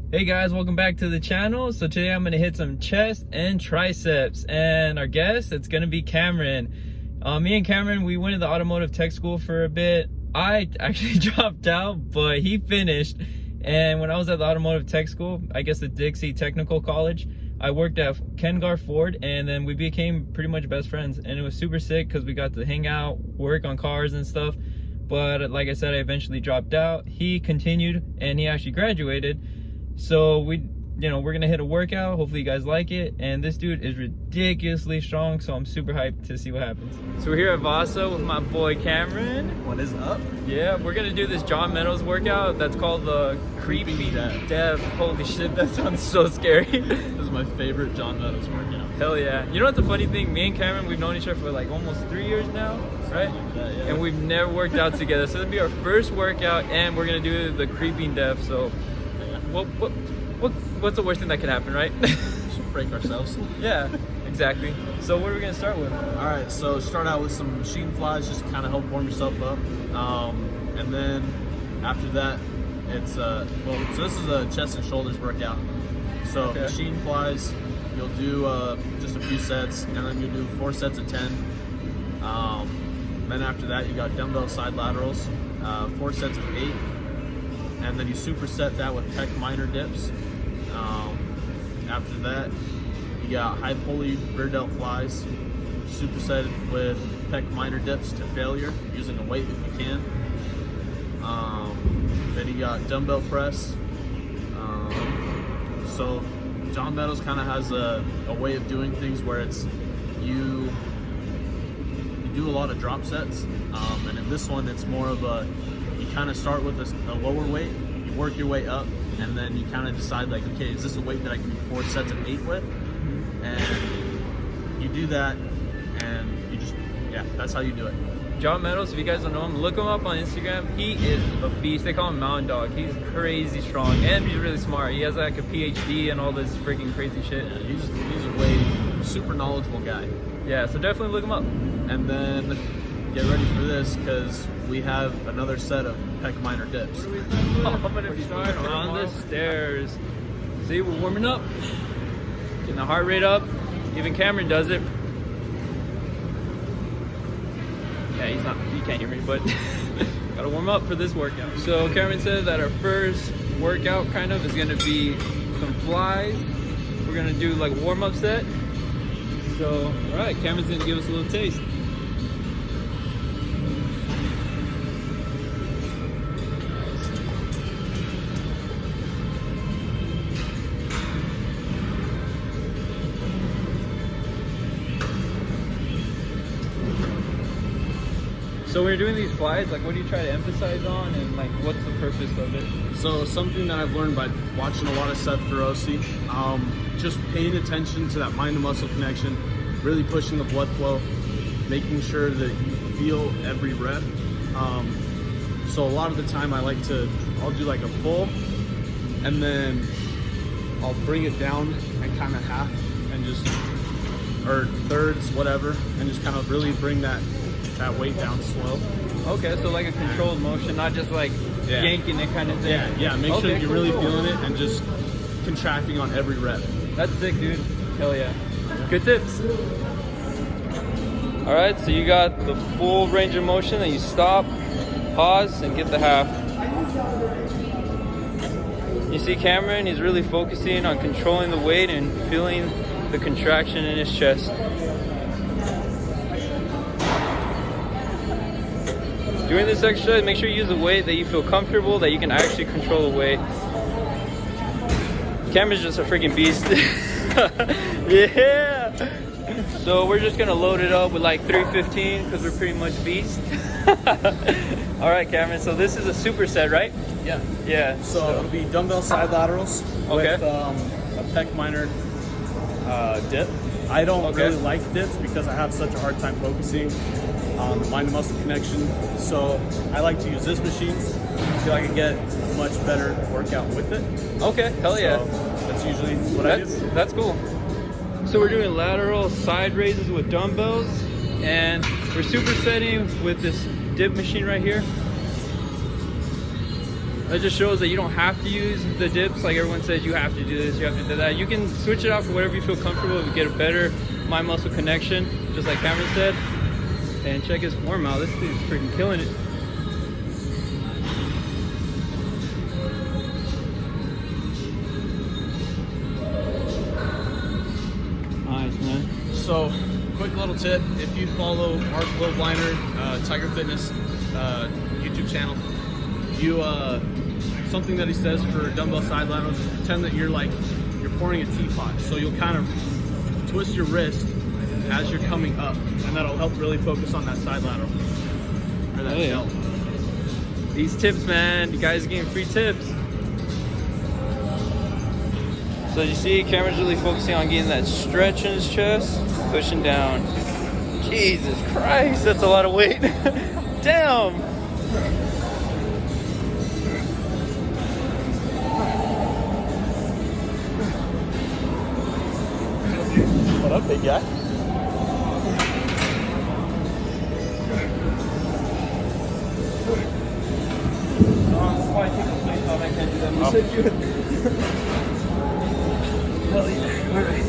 Hey guys, welcome back to the channel. So today I'm gonna hit some chest and triceps, and our guest, it's gonna be Cameron. Me and Cameron, we went to the automotive tech school for a bit. I actually dropped out, but he finished. And when I was at the automotive tech school, I guess the Dixie Technical College, I worked at Kengar Ford, and then we became pretty much best friends. And it was super sick because we got to hang out, work on cars and stuff. But like I said, I eventually dropped out. He continued and he actually graduated. So we're gonna hit a workout. Hopefully you guys like it. And this dude is ridiculously strong, so I'm super hyped to see what happens. So we're here at Vasa with my boy Cameron. What is up? Yeah, we're gonna do this John Meadows workout that's called the Creepy Dev. Holy shit, that sounds so scary. This is my favorite John Meadows workout. Hell yeah. You know what the funny thing? Me and Cameron, we've known each other for like almost 3 years now, right? Like that, yeah. And we've never worked out together. So it'll be our first workout, and we're gonna do the Creepy Dev. So what's the worst thing that could happen, right? Just break ourselves. Yeah, exactly. So what are we gonna start with? All right, so start out with some machine flies, just to kind of help warm yourself up. And then after that, it's so this is a chest and shoulders workout. So Okay. machine flies, you'll do just a few sets, and then you'll do 4 sets of 10. Then after that, you got dumbbell side laterals, 4 sets of 8. And then you superset that with pec minor dips. After that, you got high pulley rear delt flies, superset with pec minor dips to failure using a weight if you can. Then you got dumbbell press. So John Meadows kind of has a way of doing things where it's you do a lot of drop sets, and in this one it's more of a, you kind of start with a lower weight, you work your way up, and then you kind of decide like, okay, is this a weight that I can do 4 sets of 8 with? And you do that, and you just, yeah, that's how you do it. John Meadows, if you guys don't know him, look him up on Instagram. He is a beast. They call him Mountain Dog. He's crazy strong, and he's really smart. He has like a PhD and all this freaking crazy shit. Yeah, he's a way super knowledgeable guy. Yeah, so definitely look him up. And then get ready for this, because we have another set of pec minor dips. I'm gonna start on the stairs. See, we're warming up, getting the heart rate up. Even Cameron does it. Yeah, he can't hear me, but gotta warm up for this workout. So Cameron said that our first workout kind of is gonna be some flies. We're gonna do like a warm-up set. So, all right, Cameron's gonna give us a little taste. So when you're doing these flies, like what do you try to emphasize on, and like what's the purpose of it? So something that I've learned by watching a lot of Seth Feroce, just paying attention to that mind to muscle connection, really pushing the blood flow, making sure that you feel every rep. So a lot of the time I'll do like a full, and then I'll bring it down and kind of half, and or thirds, whatever, and just kind of really bring that weight down slow. Okay, so like a controlled motion, not just like yanking it kind of thing. Yeah, make sure that you're really feeling it and just contracting on every rep. That's sick, dude. Hell yeah. Good tips. All right, so you got the full range of motion, and you stop, pause, and get the half. You see Cameron, he's really focusing on controlling the weight and feeling the contraction in his chest. During this exercise, make sure you use a weight that you feel comfortable, that you can actually control the weight. Cameron's just a freaking beast. Yeah! So we're just gonna load it up with like 315 because we're pretty much beast. All right, Cameron, so this is a superset, right? Yeah. Yeah. So it'll be dumbbell side laterals with a pec minor dip. I don't really like dips because I have such a hard time focusing on the mind to muscle connection. So I like to use this machine. I feel like I get a much better workout with it. Okay, hell yeah. So that's usually what I do. That's cool. So we're doing lateral side raises with dumbbells, and we're supersetting with this dip machine right here. It just shows that you don't have to use the dips like everyone says you have to do this, you have to do that. You can switch it out for whatever you feel comfortable to get a better mind muscle connection, just like Cameron said. And check his form out. This dude's freaking killing it. Nice, man. So, quick little tip: if you follow Mark Lobliner, Tiger Fitness YouTube channel, you something that he says for dumbbell side laterals is pretend that you're pouring a teapot. So you'll kind of twist your wrist as you're coming up, and that'll help really focus on that side lateral or that delt. These tips, man, you guys are getting free tips. So you see, Cameron's really focusing on getting that stretch in his chest, pushing down. Jesus Christ, that's a lot of weight. Damn. What up, big guy? That's why I take the plates off. I can't do that. You said you would. Hell yeah. Alright.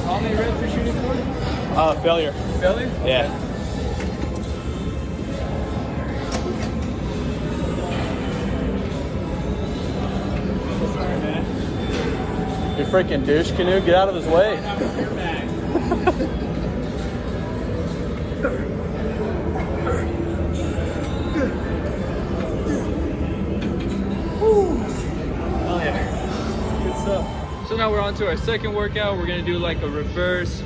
How many reps are you shooting for? Failure. Failure? Yeah. Sorry, man. You freaking douche canoe, get out of his way. Oh yeah. Good stuff. So now we're on to our second workout. We're gonna do like a reverse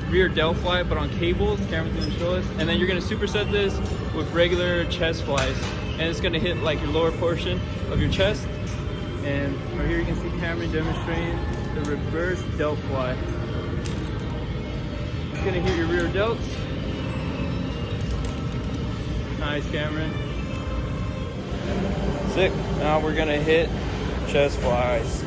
rear delt fly, but on cables. Cameron's gonna show us. And then you're gonna superset this with regular chest flies. And it's gonna hit like your lower portion of your chest. And right here you can see Cameron demonstrating the reverse delt fly. It's gonna hit your rear delts. Nice, Cameron. Sick. Now we're gonna hit chest flies.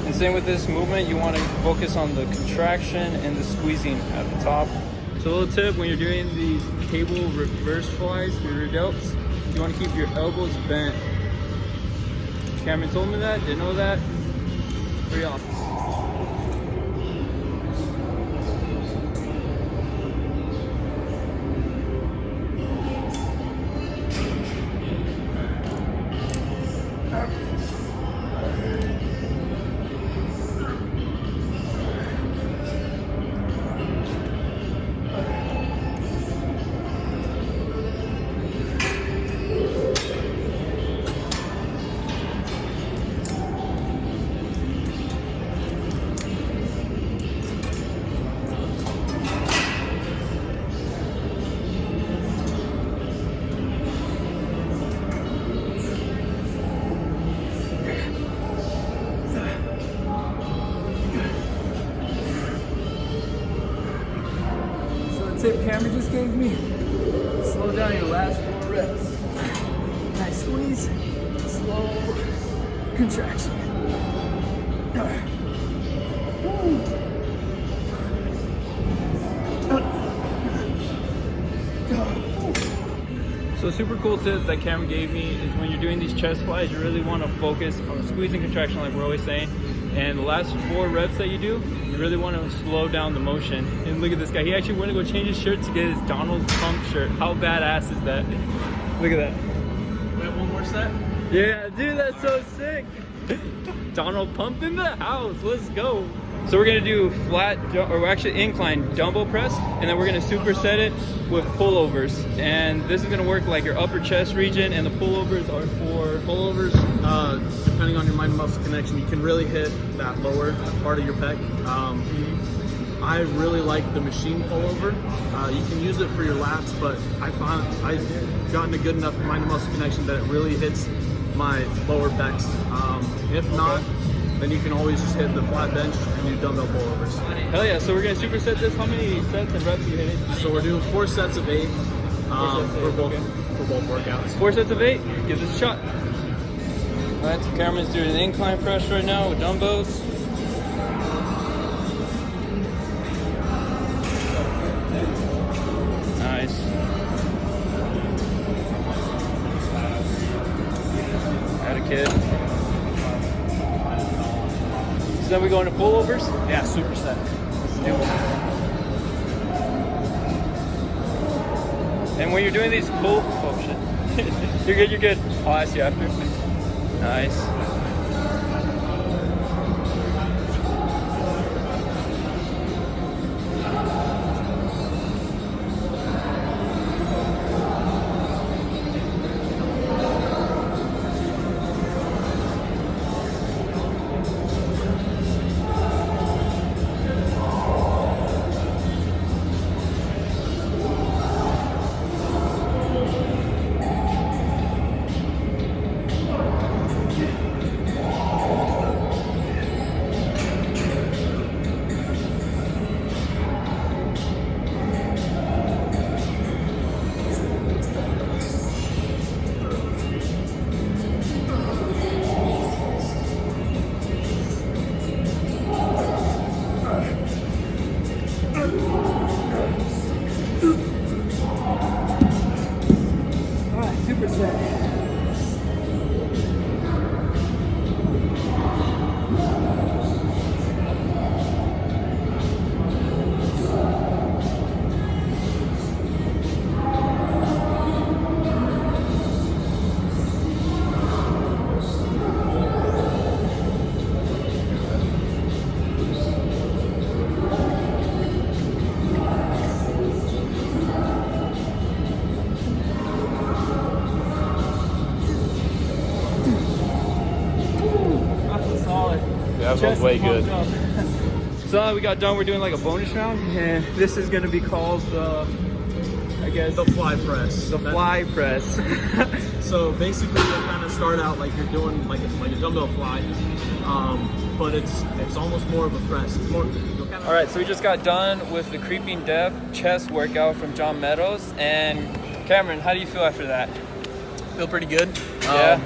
And same with this movement, you want to focus on the contraction and the squeezing at the top. So a little tip, when you're doing these cable reverse flies for your delts, you want to keep your elbows bent. Cameron told me that, didn't know that. Pretty awesome. Tip Cameron just gave me. Slow down your last 4 reps. Nice squeeze, slow contraction. So a super cool tip that Cameron gave me is when you're doing these chest flies, you really want to focus on the squeeze and contraction like we're always saying. And the last 4 reps that you do, you really want to slow down the motion. And look at this guy. He actually went to go change his shirt to get his Donald Trump shirt. How badass is that? Look at that. We have one more set? Yeah, dude, that's so sick. Donald Pump in the house. Let's go. So we're going to do flat, or actually incline dumbbell press. And then we're going to superset it with pullovers. And this is going to work like your upper chest region. And the pullovers are for... Pullovers, depending on your mind muscle connection, you can really hit that lower part of your pec. I really like the machine pullover. You can use it for your lats, but I found I've gotten a good enough mind muscle connection that it really hits my lower pecs. If not, then you can always just hit the flat bench and do dumbbell pullovers. Hell yeah, so we're going to superset this. How many sets and reps are you hitting? So we're doing 4 sets of 8 for both workouts. 4 sets of 8, give this a shot. Alright, so Cameron's doing an incline press right now with dumbbells. kid. So then we go into pullovers? Yeah, superset. Let's do it. And when you're doing these pull, oh shit. You're good, you're good. I'll ask you after. Nice. That was way good. So we got done. We're doing like a bonus round, and this is gonna be called I guess The fly press. the fly press. So basically, you kind of start out like you're doing like a dumbbell fly, but it's almost more of a press. It's more. All right, so we just got done with the creeping death chest workout from John Meadows. And Cameron, how do you feel after that? Feel pretty good. Yeah.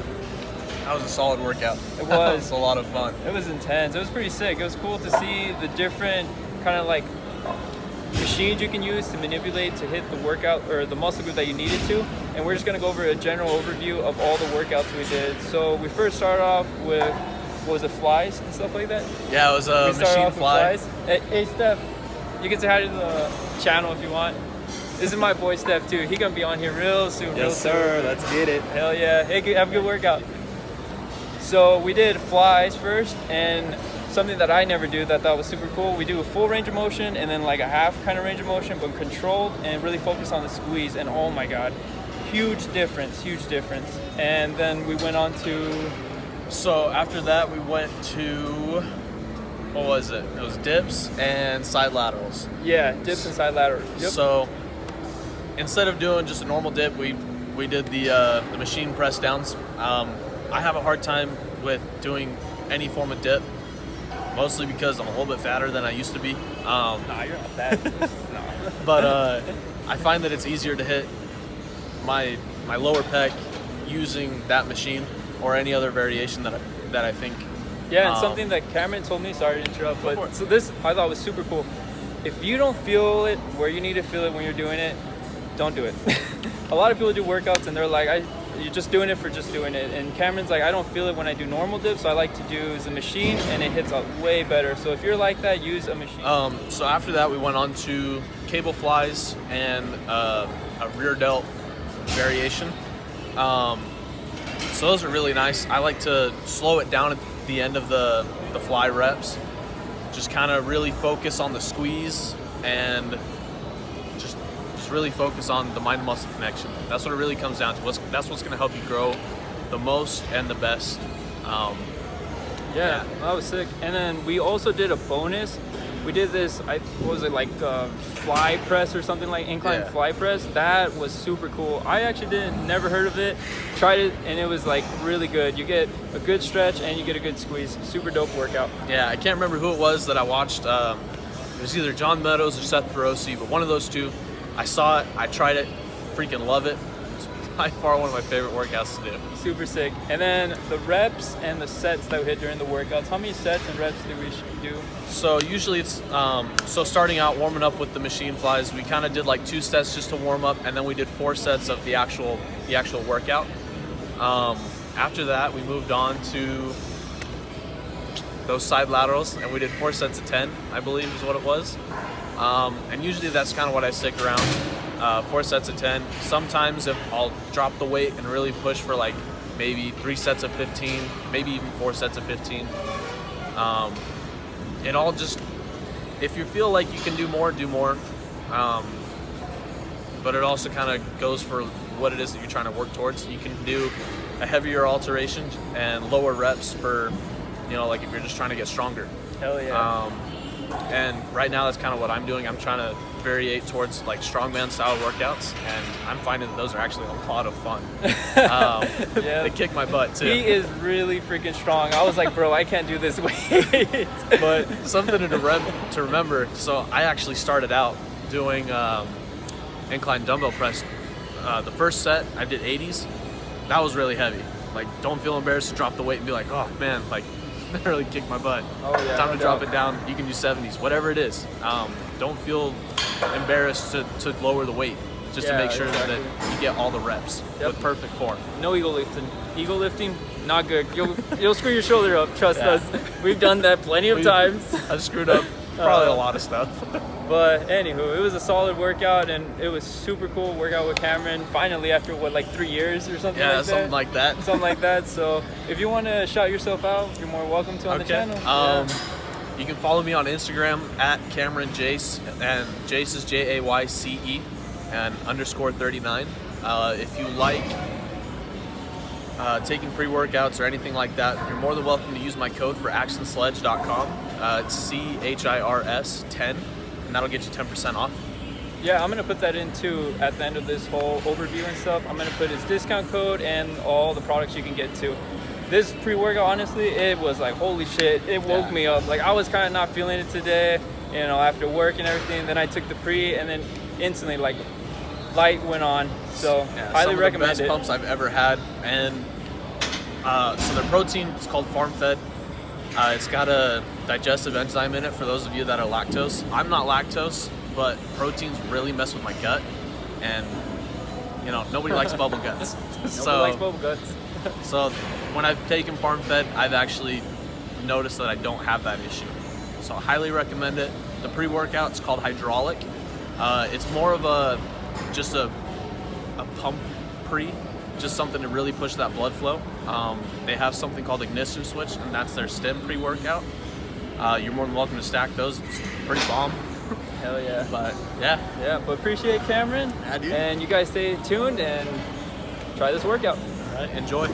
That was a solid workout. It was. It was a lot of fun. It was intense. It was pretty sick. It was cool to see the different kind of like machines you can use to manipulate to hit the workout or the muscle group that you needed to. And we're just gonna go over a general overview of all the workouts we did. So we first started off with, what was it, flies and stuff like that? Yeah, it was a machine fly. Hey Steph, you can say hi to the channel if you want. This is my boy Steph too. He gonna be on here real soon. Yes, sir. Let's get it. Hell yeah. Hey, have a good workout. So we did flies first, and something that I never do that I thought was super cool. We do a full range of motion and then like a half kind of range of motion, but controlled and really focus on the squeeze. And oh my God, huge difference, huge difference. And then we went on to. So after that, we went to, what was it? It was dips and side laterals. Yeah, dips and side laterals. Yep. So instead of doing just a normal dip, we did the machine press downs. I have a hard time with doing any form of dip, mostly because I'm a little bit fatter than I used to be. Nah, you're not fat. No. But I find that it's easier to hit my lower pec using that machine or any other variation that I think. Yeah, and something that Cameron told me, sorry to interrupt, but so this I thought was super cool. If you don't feel it where you need to feel it when you're doing it, don't do it. A lot of people do workouts and they're like, you're just doing it for just doing it. And Cameron's like, I don't feel it when I do normal dips, so I like to do the machine and it hits up way better. So if you're like that, use a machine. So after that, we went on to cable flies and a rear delt variation. So those are really nice. I like to slow it down at the end of the fly reps. Just kind of really focus on the squeeze and just really focus on the mind-muscle connection. That's what it really comes down to. That's what's going to help you grow the most and the best. Yeah, that was sick. And then we also did a bonus. We did this, what was it, like fly press or something, like incline fly press. That was super cool. I actually never heard of it. Tried it and it was like really good. You get a good stretch and you get a good squeeze. Super dope workout. Yeah, I can't remember who it was that I watched. It was either John Meadows or Seth Feroce, but one of those two. I saw it, I tried it, freaking love it. It's by far one of my favorite workouts to do. Super sick. And then the reps and the sets that we hit during the workouts. How many sets and reps did we do? So usually it's, so starting out warming up with the machine flies, we kind of did like 2 sets just to warm up, and then we did 4 sets of the actual workout. after that, we moved on to those side laterals, and we did 4 sets of 10, I believe is what it was. And usually that's kind of what I stick around, 4 sets of 10. Sometimes if I'll drop the weight and really push for like maybe 3 sets of 15, maybe even 4 sets of 15. It all just, if you feel like you can do more, do more. But it also kind of goes for what it is that you're trying to work towards. You can do a heavier alteration and lower reps for, you know, like if you're just trying to get stronger. Hell yeah. And right now that's kind of what I'm doing. I'm trying to variate towards like strongman style workouts, and I'm finding that those are actually a lot of fun. Yeah. They kick my butt too. He is really freaking strong. I was like, bro, I can't do this weight. But something to remember, so I actually started out doing incline dumbbell press. The first set I did 80s. That was really heavy. Like, don't feel embarrassed to drop the weight and be like, oh man, like that really kicked my butt. Oh yeah. Time to drop it down. You can do 70s, whatever it is. Don't feel embarrassed to lower the weight, just to make sure that you get all the reps with perfect form. No ego lifting. Ego lifting, not good. You'll screw your shoulder up. Trust us. We've done that plenty of times. I've screwed up probably a lot of stuff. But anywho, it was a solid workout, and it was super cool workout with Cameron. Finally, after what, like 3 years or something like that? Yeah, something like that. Something like that. So if you want to shout yourself out, you're more welcome to on the channel. You can follow me on Instagram at Cameron Jace, and Jace is Jayce and _39. If you like taking pre-workouts or anything like that, you're more than welcome to use my code for actionsledge.com. It's CHIRS 10, and that'll get you 10% off. Yeah, I'm gonna put that in too at the end of this whole overview and stuff. I'm gonna put his discount code and all the products you can get to. This pre-workout, honestly, it was like, holy shit, it woke me up. Like, I was kind of not feeling it today, you know, after work and everything. Then I took the pre, and then instantly, like, light went on. So, highly recommend it. Some of the best pumps I've ever had. And so their protein is called Farm Fed. It's got a digestive enzyme in it for those of you that are lactose. I'm not lactose, but proteins really mess with my gut. And, you know, nobody likes bubble guts. Nobody likes bubble guts. So when I've taken Farm Fed, I've actually noticed that I don't have that issue. So I highly recommend it. The pre-workout is called Hydraulic. It's more of just a pump pre, just something to really push that blood flow. They have something called Ignition Switch, and that's their stem pre-workout. You're more than welcome to stack those. It's pretty bomb. Hell yeah. But yeah. Yeah, but appreciate Cameron. Yeah, dude. And you guys stay tuned and try this workout. All right, enjoy.